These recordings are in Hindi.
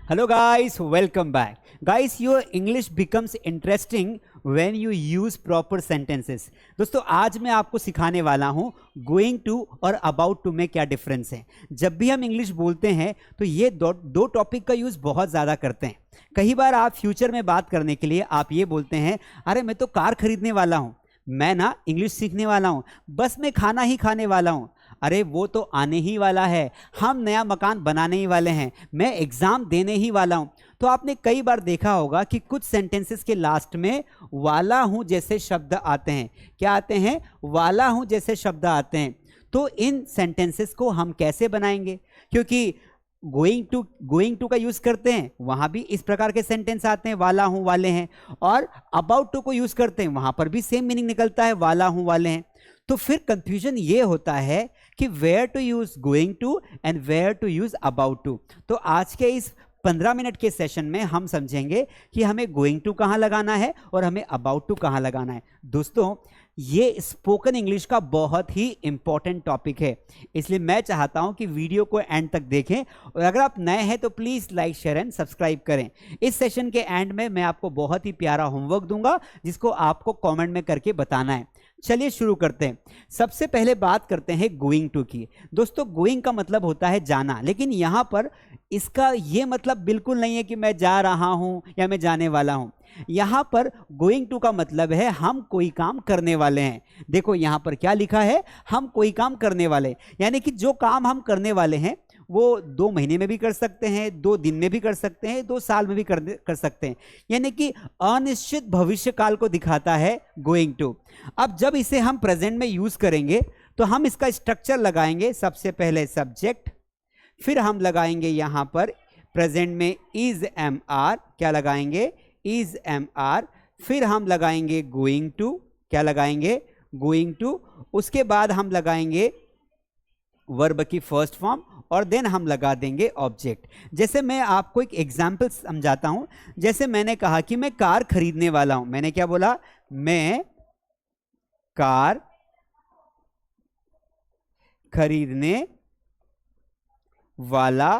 Hello guys, welcome back. Guys, your English becomes interesting when you use proper sentences. दोस्तों आज मैं आपको सिखाने वाला हूँ going to और about to में क्या डिफरेंस है। जब भी हम इंग्लिश बोलते हैं तो ये दो टॉपिक का यूज़ बहुत ज़्यादा करते हैं। कई बार आप फ्यूचर में बात करने के लिए आप ये बोलते हैं, अरे मैं तो कार खरीदने वाला हूँ, मैं ना इंग्लिश सीखने वाला हूँ, बस मैं खाना ही खाने वाला हूँ, अरे वो तो आने ही वाला है, हम नया मकान बनाने ही वाले हैं, मैं एग्जाम देने ही वाला हूं। तो आपने कई बार देखा होगा कि कुछ सेंटेंसेस के लास्ट में वाला हूं जैसे शब्द आते हैं। क्या आते हैं? वाला हूं जैसे शब्द आते हैं। तो इन सेंटेंसेस को हम कैसे बनाएंगे? क्योंकि गोइंग टू का यूज करते हैं, वहां भी इस प्रकार के सेंटेंस आते हैं, वाला हूं वाले हैं, और अबाउट टू को यूज करते हैं, वहां पर भी सेम मीनिंग निकलता है, वाला हूं वाले हैं। तो फिर कंफ्यूजन ये होता है कि where to use going to and where to use about to. तो आज के इस 15 मिनट के सेशन में हम समझेंगे कि हमें गोइंग टू कहां लगाना है और हमें अबाउट टू कहां लगाना है। दोस्तों ये स्पोकन इंग्लिश का बहुत ही इंपॉर्टेंट टॉपिक है, इसलिए मैं चाहता हूं कि वीडियो को एंड तक देखें, और अगर आप नए हैं तो please like share and subscribe करें। इस सेशन के एंड में मैं आपको बहुत ही प्यारा होमवर्क दूंगा जिसको आपको कमेंट में करके बताना है। चलिए शुरू करते हैं। सबसे पहले बात करते हैं गोइंग टू की। दोस्तों गोइंग का मतलब होता है जाना, लेकिन यहां पर इसका यह मतलब बिल्कुल नहीं है कि मैं जा रहा हूं या मैं जाने वाला हूं। यहां पर गोइंग टू का मतलब है हम कोई काम करने वाले हैं। देखो यहां पर क्या लिखा है, हम कोई काम करने वाले, यानी कि जो काम हम करने वाले हैं वो 2 महीने में भी कर सकते हैं, 2 दिन में भी कर सकते हैं, 2 साल में भी कर सकते हैं, यानी कि अनिश्चित भविष्य काल को दिखाता है गोइंग टू। अब जब इसे हम प्रेजेंट में यूज करेंगे तो हम इसका स्ट्रक्चर लगाएंगे। सबसे पहले सब्जेक्ट, फिर हम लगाएंगे यहां पर प्रेजेंट में इज एम आर, क्या लगाएंगे? Is am are. फिर हम लगाएंगे गोइंग टू, क्या लगाएंगे? Going to. उसके बाद हम लगाएंगे वर्ब की फर्स्ट फॉर्म, और देन हम लगा देंगे ऑब्जेक्ट। जैसे मैं आपको एक एग्जांपल समझाता हूं। जैसे मैंने कहा कि मैं कार खरीदने वाला हूं, मैंने क्या बोला? मैं कार खरीदने वाला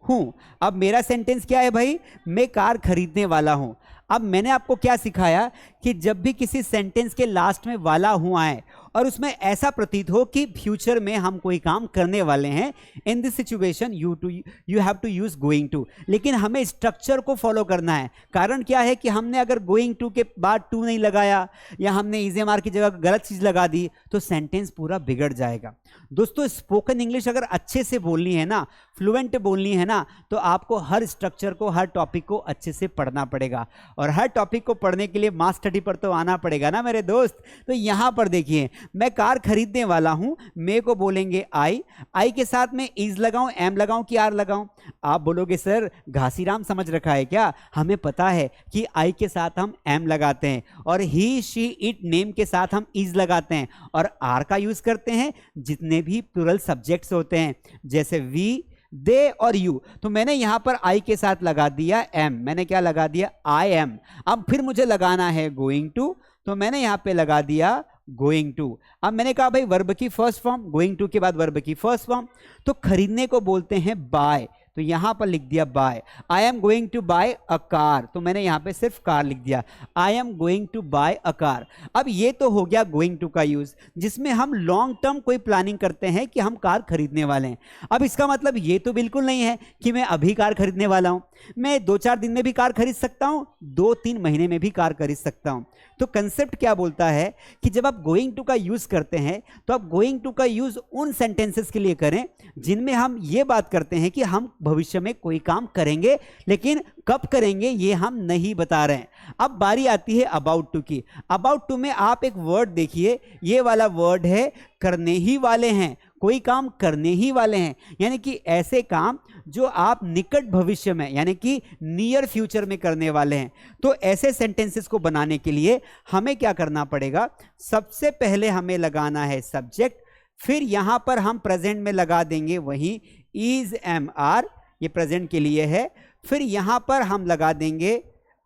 हूं। अब मेरा सेंटेंस क्या है भाई? मैं कार खरीदने वाला हूं। अब मैंने आपको क्या सिखाया कि जब भी किसी सेंटेंस के लास्ट में वाला हूं आए और उसमें ऐसा प्रतीत हो कि फ्यूचर में हम कोई काम करने वाले हैं, in this situation you have to use going to. लेकिन हमें स्ट्रक्चर को फॉलो करना है। कारण क्या है कि हमने अगर गोइंग टू के बाद टू नहीं लगाया या हमने इज़ेमार की जगह गलत चीज लगा दी तो सेंटेंस पूरा बिगड़ जाएगा। दोस्तों स्पोकन इंग्लिश अगर अच्छे से बोलनी है ना, फ्लुएंट बोलनी है ना, तो आपको हर स्ट्रक्चर को, हर टॉपिक को अच्छे से पढ़ना पड़ेगा, और हर टॉपिक को पढ़ने के लिए मास स्टडी पर तो आना पड़ेगा ना मेरे दोस्त। तो यहां पर देखिए, मैं कार खरीदने वाला हूं, मे को बोलेंगे आई, आई के साथ में इज लगाऊं, एम लगाऊं कि आर लगाऊं? आप बोलोगे सर घासीराम समझ रखा है क्या? हमें पता है कि आई के साथ हम एम लगाते हैं, और ही शी इट नेम के साथ हम इज लगाते हैं, और आर का यूज करते हैं जितने भी प्लूरल सब्जेक्ट्स होते हैं, जैसे वी, दे और यू। तो मैंने यहां पर आई के साथ लगा दिया एम, मैंने क्या लगा दिया? I M. अब फिर मुझे लगाना है गोइंग टू, तो मैंने यहां पे लगा दिया गोइंग टू। अब मैंने कहा भाई वर्ब की फर्स्ट फॉर्म, गोइंग टू के बाद वर्ब की फर्स्ट फॉर्म। तो खरीदने को बोलते हैं बाय, तो यहां पर लिख दिया buy. I am going to buy a car, तो मैंने यहां पे सिर्फ कार लिख दिया। I am going to buy a car. अब ये तो हो गया गोइंग टू का यूज, जिसमें हम लॉन्ग टर्म कोई प्लानिंग करते हैं कि हम कार खरीदने वाले हैं। अब इसका मतलब ये तो बिल्कुल नहीं है कि मैं अभी कार खरीदने वाला हूं, मैं 2-4 दिन में भी कार खरीद सकता हूं, 2-3 महीने में भी कार खरीद सकता हूं। तो कंसेप्ट क्या बोलता है कि जब आप गोइंग टू का यूज करते हैं तो आप गोइंग टू का यूज उन सेंटेंसेस के लिए करें जिनमें हम ये बात करते हैं कि हम भविष्य में कोई काम करेंगे, लेकिन कब करेंगे ये हम नहीं बता रहे हैं। अब बारी आती है अबाउट टू की। अबाउट टू में आप एक वर्ड देखिए, ये वाला वर्ड है करने ही वाले हैं, कोई काम करने ही वाले हैं, यानी कि ऐसे काम जो आप निकट भविष्य में यानी कि नियर फ्यूचर में करने वाले हैं। तो ऐसे सेंटेंसेस को बनाने के लिए हमें क्या करना पड़ेगा? सबसे पहले हमें लगाना है सब्जेक्ट, फिर यहां पर हम प्रेजेंट में लगा देंगे वही इज एम आर, ये प्रेजेंट के लिए है। फिर यहां पर हम लगा देंगे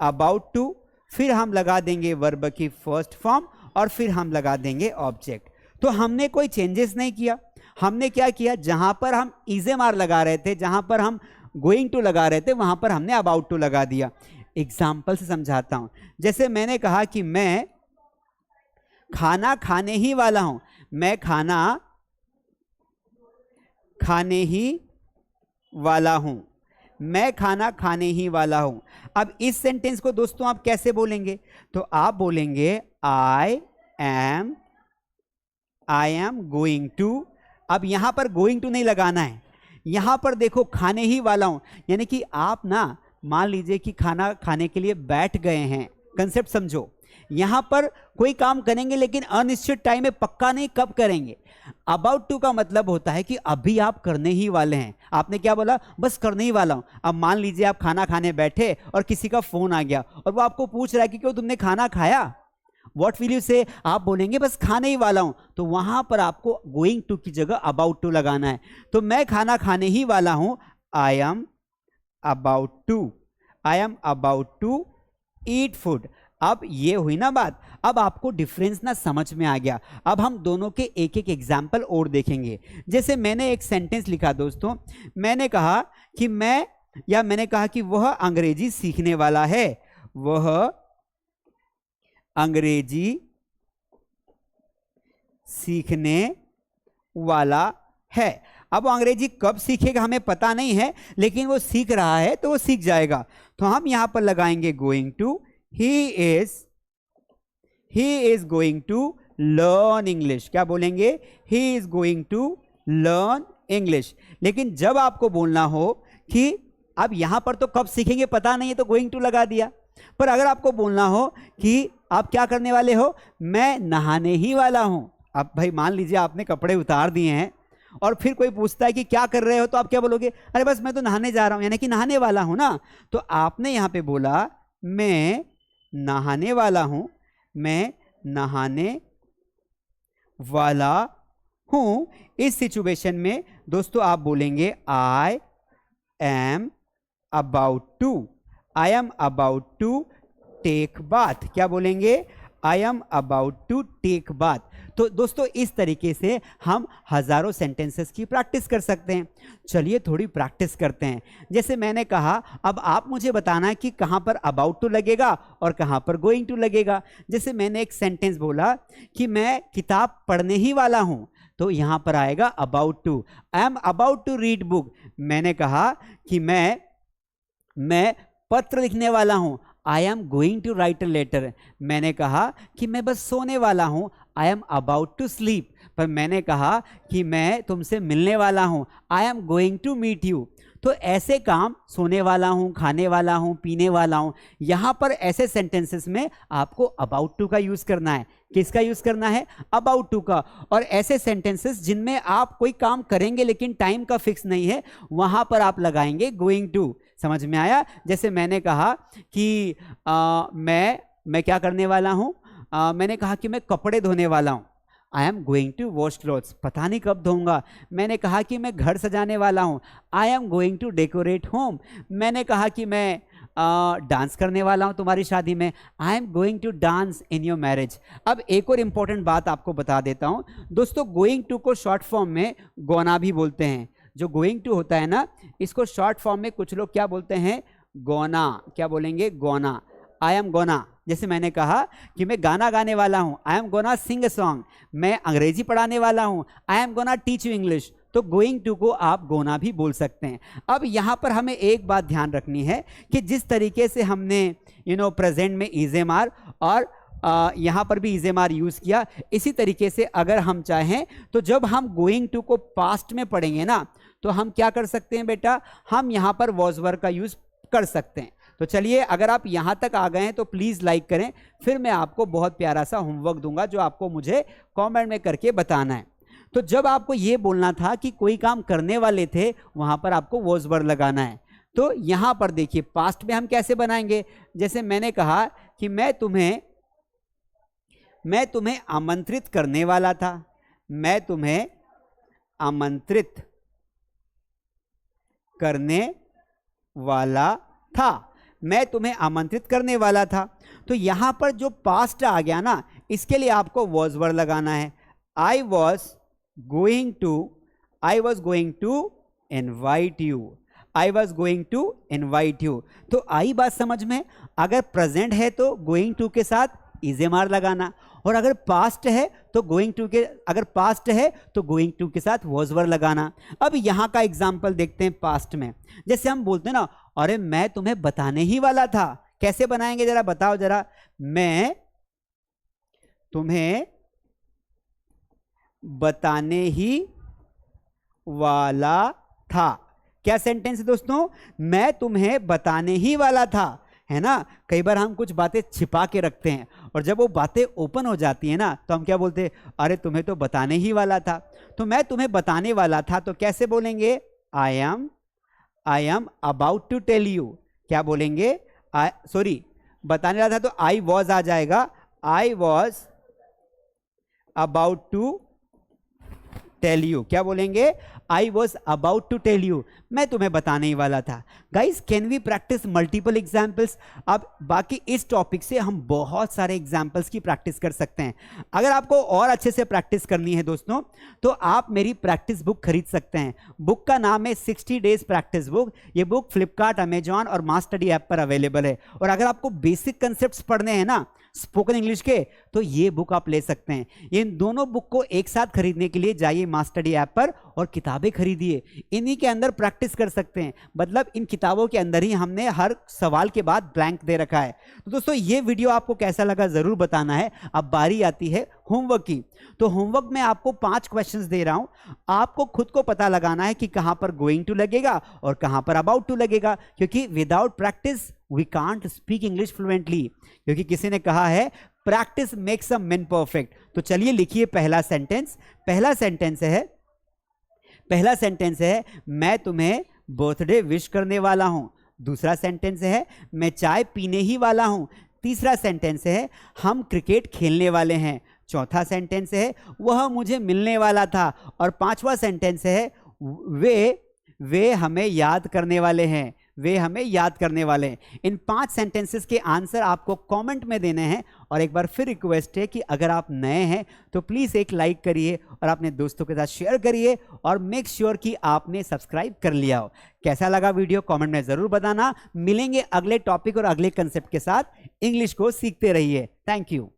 अबाउट टू, फिर हम लगा देंगे वर्ब की फर्स्ट फॉर्म, और फिर हम लगा देंगे ऑब्जेक्ट। तो हमने कोई चेंजेस नहीं किया। हमने क्या किया? जहां पर हम इज़ेमार लगा रहे थे, जहां पर हम गोइंग टू लगा रहे थे वहां पर हमने अबाउट टू लगा दिया। एग्जाम्पल से समझाता हूं, जैसे मैंने कहा कि मैं खाना खाने ही वाला हूं, मैं खाना खाने ही वाला हूं, मैं खाना खाने ही वाला हूं। अब इस सेंटेंस को दोस्तों आप कैसे बोलेंगे? तो आप बोलेंगे आई एम गोइंग टू। अब यहां पर गोइंग टू नहीं लगाना है, यहां पर देखो खाने ही वाला हूं, यानी कि आप ना मान लीजिए कि खाना खाने के लिए बैठ गए हैं, कंसेप्ट समझो। यहां पर कोई काम करेंगे लेकिन अनिश्चित टाइम में, पक्का नहीं कब करेंगे। अबाउट टू का मतलब होता है कि अभी आप करने ही वाले हैं। आपने क्या बोला? बस करने ही वाला हूं। अब मान लीजिए आप खाना खाने बैठे और किसी का फोन आ गया और वो आपको पूछ रहा है कि क्यों तुमने खाना खाया, व्हाट विल यू से? आप बोलेंगे बस खाने ही वाला हूं। तो वहां पर आपको गोइंग टू की जगह अबाउट टू लगाना है। तो मैं खाना खाने ही वाला हूं, I am about to eat food. अब ये हुई ना बात, अब आपको डिफरेंस ना समझ में आ गया। अब हम दोनों के एक एक एग्जाम्पल और देखेंगे। जैसे मैंने एक सेंटेंस लिखा दोस्तों, मैंने कहा कि मैंने कहा कि वह अंग्रेजी सीखने वाला है, वह अंग्रेजी सीखने वाला है। अब वो अंग्रेजी कब सीखेगा हमें पता नहीं है, लेकिन वो सीख रहा है तो वो सीख जाएगा। तो हम यहां पर लगाएंगे going to. He is going to learn English. क्या बोलेंगे? He is going to learn English. लेकिन जब आपको बोलना हो कि अब यहां पर तो कब सीखेंगे पता नहीं है, तो गोइंग टू लगा दिया। पर अगर आपको बोलना हो कि आप क्या करने वाले हो, मैं नहाने ही वाला हूं। अब भाई मान लीजिए आपने कपड़े उतार दिए हैं और फिर कोई पूछता है कि क्या कर रहे हो, तो आप क्या बोलोगे? अरे बस मैं तो नहाने जा रहा हूं, यानी कि नहाने वाला हूं ना। तो आपने यहां पे बोला मैं नहाने वाला हूं, मैं नहाने वाला हूं। इस सिचुएशन में दोस्तों आप बोलेंगे I am about to take bath. क्या बोलेंगे? I am about to take bath. तो दोस्तों इस तरीके से हम हजारों सेंटेंसेस की प्रैक्टिस कर सकते हैं। चलिए थोड़ी प्रैक्टिस करते हैं। जैसे मैंने कहा, अब आप मुझे बताना है कि कहां पर अबाउट टू लगेगा और कहां पर गोइंग टू लगेगा। जैसे मैंने एक सेंटेंस बोला कि मैं किताब पढ़ने ही वाला हूं, तो यहां पर आएगा about to. I am about to read book. मैंने कहा कि मैं पत्र लिखने वाला हूं, I am going to write a letter. मैंने कहा कि मैं बस सोने वाला हूं, I am about to sleep. पर मैंने कहा कि मैं तुमसे मिलने वाला हूं, I am going to meet you. तो ऐसे काम, सोने वाला हूं, खाने वाला हूं, पीने वाला हूं, यहां पर ऐसे सेंटेंसेस में आपको अबाउट टू का यूज करना है। किसका यूज करना है? अबाउट टू का। और ऐसे सेंटेंसेस जिनमें आप कोई काम करेंगे लेकिन टाइम का फिक्स नहीं है, वहां पर आप लगाएंगे गोइंग टू। समझ में आया? जैसे मैंने कहा कि मैं क्या करने वाला हूं, मैंने कहा कि मैं कपड़े धोने वाला हूं, I am going to wash clothes. पता नहीं कब धोऊंगा। मैंने कहा कि मैं घर सजाने वाला हूं, I am going to decorate home. मैंने कहा कि मैं डांस करने वाला हूं तुम्हारी शादी में, I am going to dance in your marriage. अब एक और इंपॉर्टेंट बात आपको बता देता हूं दोस्तों, गोइंग टू को शॉर्ट फॉर्म में गोना भी बोलते हैं। जो गोइंग टू होता है ना, इसको शॉर्ट फॉर्म में कुछ लोग क्या बोलते हैं? गोना। क्या बोलेंगे? गोना। I am gonna. जैसे मैंने कहा कि मैं गाना गाने वाला हूं, I am gonna Singh a song. मैं अंग्रेजी पढ़ाने वाला हूं, I am gonna teach you English. तो गोइंग टू को आप गोना भी बोल सकते हैं। अब यहां पर हमें एक बात ध्यान रखनी है कि जिस तरीके से हमने प्रेजेंट में इजेमार और यहां पर भी इजेमार यूज किया, इसी तरीके से अगर हम चाहें तो जब हम गोइंग टू को पास्ट में पढ़ेंगे ना, तो हम क्या कर सकते हैं बेटा? हम यहां पर वॉज वर्ब का यूज कर सकते हैं। तो चलिए, अगर आप यहां तक आ गए हैं तो प्लीज लाइक करें, फिर मैं आपको बहुत प्यारा सा होमवर्क दूंगा जो आपको मुझे कमेंट में करके बताना है। तो जब आपको यह बोलना था कि कोई काम करने वाले थे, वहां पर आपको वॉज वर्ब लगाना है। तो यहां पर देखिए पास्ट में हम कैसे बनाएंगे। जैसे मैंने कहा कि मैं तुम्हें आमंत्रित करने वाला था, मैं तुम्हें आमंत्रित करने वाला था, मैं तुम्हें आमंत्रित करने वाला था। तो यहां पर जो पास्ट आ गया ना, इसके लिए आपको वॉज वर्ब लगाना है। I was going to invite you. I was going to invite you. तो आई बात समझ में, अगर प्रेजेंट है तो गोइंग टू के साथ इज एम आर लगाना, और अगर पास्ट है तो गोइंग टू के, अगर पास्ट है तो गोइंग टू के साथ वॉज वर लगाना। अब यहां का एग्जाम्पल देखते हैं पास्ट में। जैसे हम बोलते हैं ना, अरे मैं तुम्हें बताने ही वाला था, कैसे बनाएंगे जरा बताओ जरा, मैं तुम्हें बताने ही वाला था। क्या सेंटेंस है दोस्तों, मैं तुम्हें बताने ही वाला था, है ना। कई बार हम कुछ बातें छिपा के रखते हैं और जब वो बातें ओपन हो जाती है ना तो हम क्या बोलते हैं, अरे तुम्हें तो बताने ही वाला था। तो मैं तुम्हें बताने वाला था तो कैसे बोलेंगे, I am about to tell you. क्या बोलेंगे, सॉरी बताने वाला था तो आई वॉज आ जाएगा, I was about to tell you. क्या बोलेंगे, I was about to tell you, मैं तुम्हें बताने ही वाला था। Guys can we practice multiple examples. अब बाकी इस टॉपिक से हम बहुत सारे एग्जाम्पल्स की प्रैक्टिस कर सकते हैं। अगर आपको और अच्छे से प्रैक्टिस करनी है दोस्तों तो आप मेरी प्रैक्टिस बुक खरीद सकते हैं। बुक का नाम है 60 डेज प्रैक्टिस बुक। ये बुक फ्लिपकार्ट, अमेजॉन और मास्टरडी ऐप पर अवेलेबल है। और अगर आपको बेसिक कंसेप्ट पढ़ने हैं ना स्पोकन इंग्लिश के, तो ये बुक आप ले सकते हैं। इन दोनों बुक को एक साथ खरीदने के लिए जाइए मास्टरडी ऐप पर और किताबें खरीदिए। इन्हीं के अंदर प्रैक्टिस कर सकते हैं, मतलब इन किताबों के अंदर ही हमने हर सवाल के बाद ब्लैंक दे रखा है। तो दोस्तों ये वीडियो आपको कैसा लगा जरूर बताना है। अब बारी आती है होमवर्क की। तो होमवर्क में आपको 5 क्वेश्चंस दे रहा हूं, आपको खुद को पता लगाना है कि कहां पर गोइंग टू लगेगा और कहां पर अबाउट टू लगेगा, क्योंकि without practice we can't speak English fluently. क्योंकि किसी ने कहा है practice makes a man perfect. तो चलिए लिखिए पहला सेंटेंस। पहला सेंटेंस है मैं तुम्हें बर्थडे विश करने वाला हूं। दूसरा सेंटेंस है मैं चाय पीने ही वाला हूं। तीसरा सेंटेंस है हम क्रिकेट खेलने वाले हैं। चौथा सेंटेंस है वह मुझे मिलने वाला था। और पांचवा सेंटेंस है वे हमें याद करने वाले हैं। वे हमें याद करने वाले हैं। इन 5 सेंटेंसेस के आंसर आपको कमेंट में देने हैं। और एक बार फिर रिक्वेस्ट है कि अगर आप नए हैं तो प्लीज़ एक लाइक करिए और अपने दोस्तों के साथ शेयर करिए और मेक श्योर कि आपने सब्सक्राइब कर लिया हो। कैसा लगा वीडियो कमेंट में ज़रूर बताना। मिलेंगे अगले टॉपिक और अगले कंसेप्ट के साथ। इंग्लिश को सीखते रहिए। Thank you.